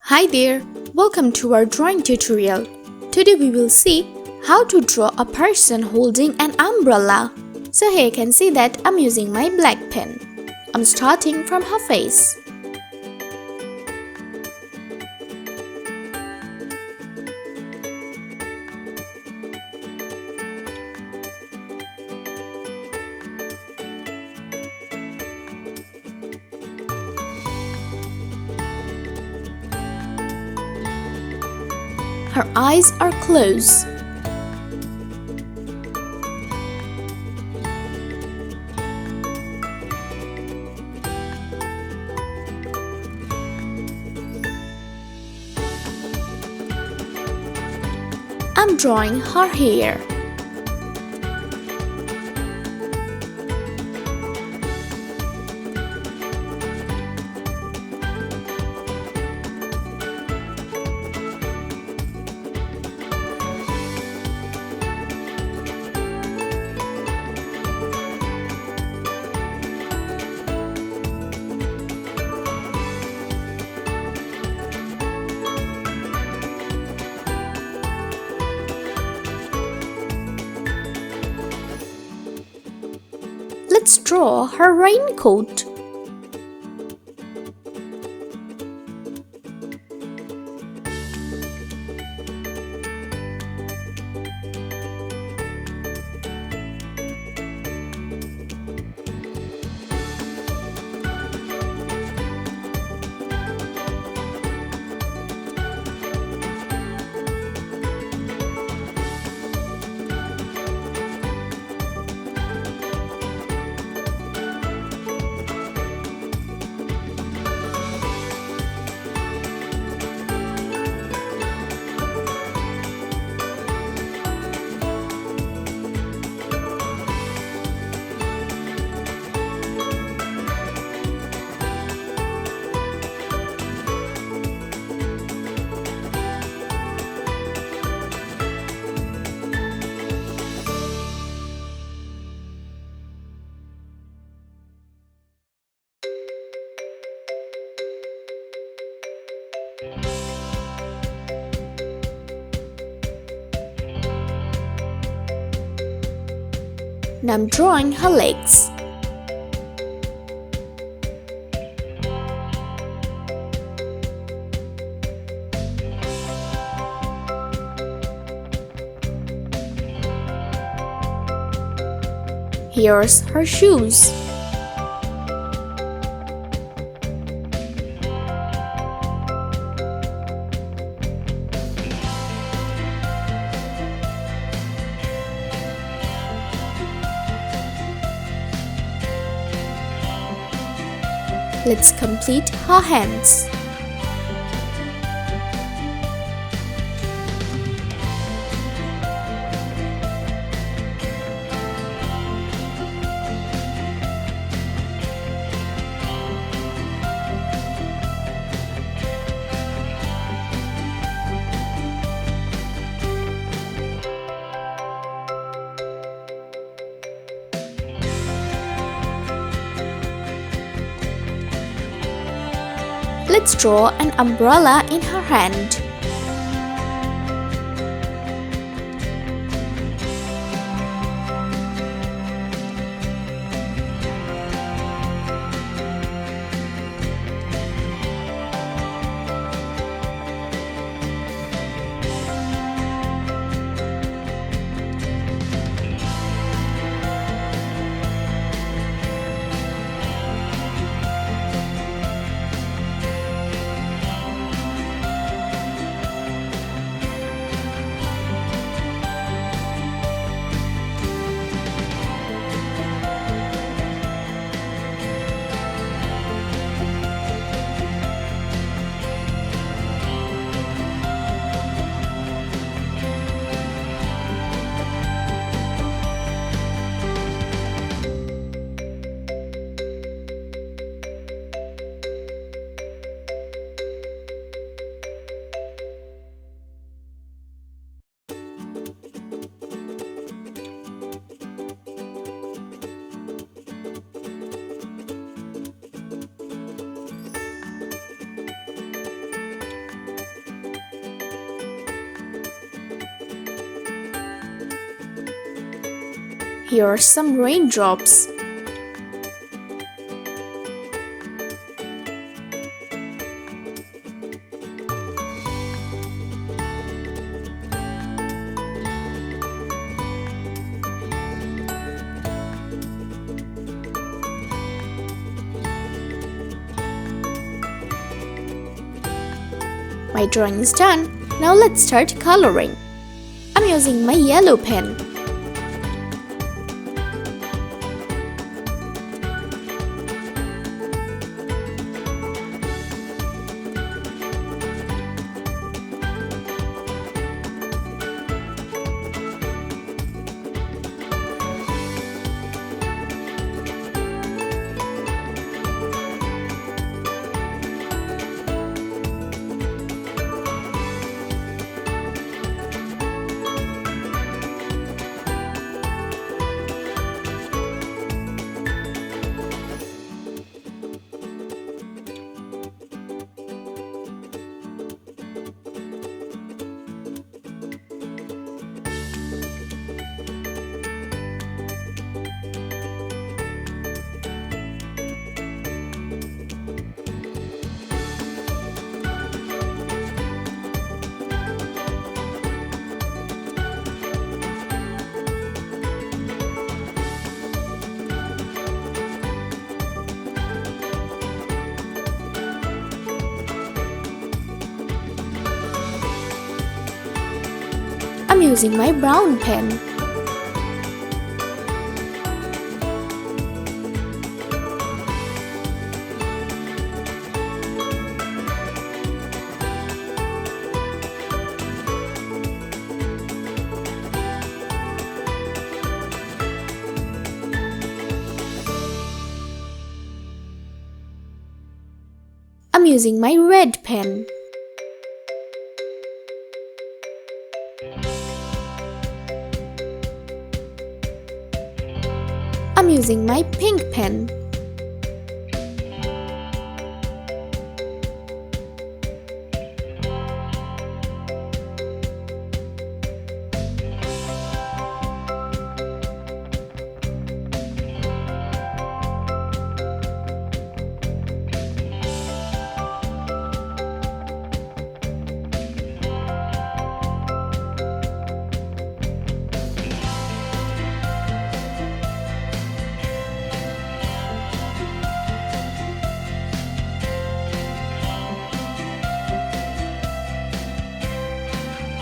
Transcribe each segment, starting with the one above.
Hi there, welcome to our drawing tutorial. Today we will see how to draw a person holding an umbrella. So here you can see that I'm using my black pen. I'm starting from her face. Her eyes are closed. I'm drawing her hair. Let's draw her raincoat. Now I'm drawing her legs. Here's her shoes. Let's complete her hands. Let's draw an umbrella in her hand. Here are some raindrops. My drawing is done. Now let's start coloring. I'm using my yellow pen. I'm using my brown pen. I'm using my red pen. I'm using my pink pen.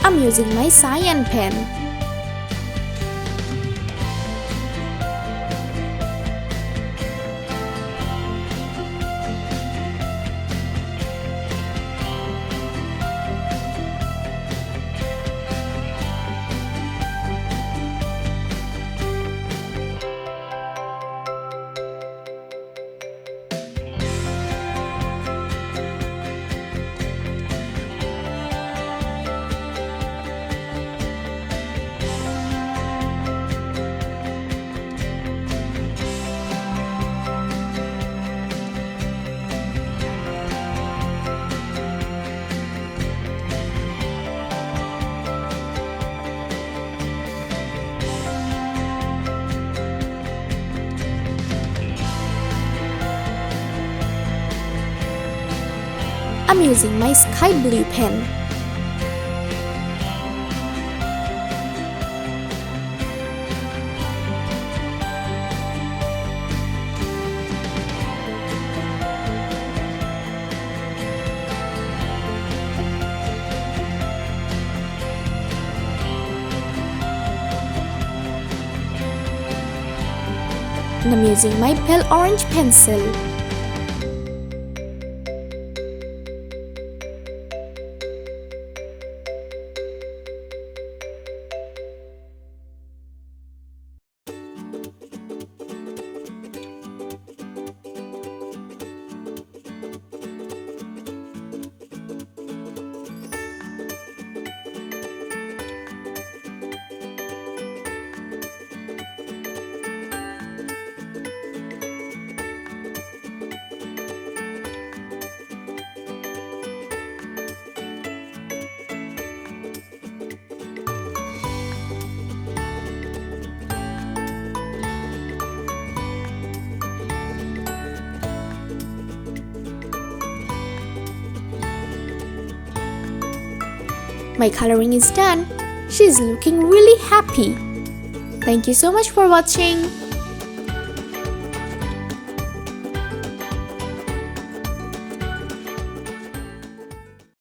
I'm using my cyan pen. I'm using my sky blue pen. And I'm using my pale orange pencil. My coloring is done. She's looking really happy. Thank you so much for watching.